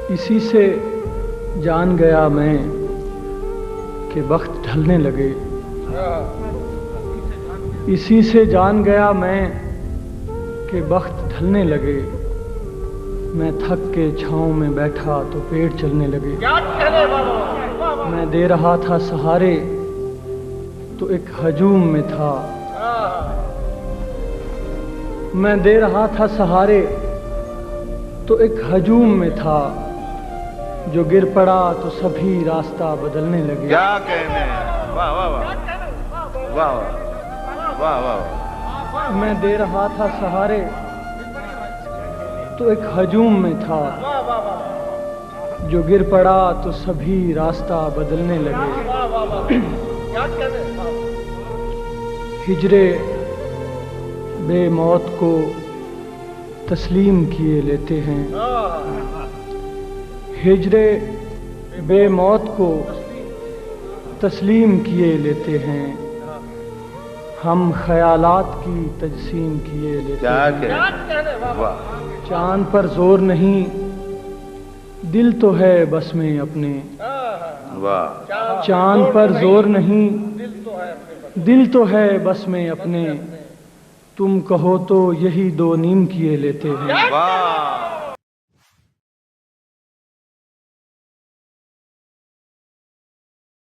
اسی سے جان گیا میں کہ وقت ڈھلنے لگے، اسی سے جان گیا میں کہ وقت ڈھلنے لگے، میں تھک کے چھاؤں میں بیٹھا تو پیڑ چلنے لگے، میں دے رہا تھا سہارے تو ایک ہجوم میں تھا، میں دے رہا تھا سہارے تو ایک ہجوم میں تھا، جو گر پڑا تو سبھی راستہ بدلنے لگے۔ کیا کہنے ہیں، واہ واہ واہ واہ واہ واہ۔ میں دے رہا تھا سہارے تو ایک ہجوم میں تھا، جو گر پڑا تو سبھی راستہ بدلنے لگے۔ ہجرے بے موت کو تسلیم کیے لیتے ہیں، ہجرے بے موت کو تسلیم کیے لیتے ہیں، ہم خیالات کی تجسیم کیے لیتے ہیں۔ چاند پر زور نہیں، دل تو ہے بس میں اپنے، چاند پر زور نہیں، دل تو ہے بس میں اپنے، تم کہو تو یہی دو نیم کیے لیتے ہیں۔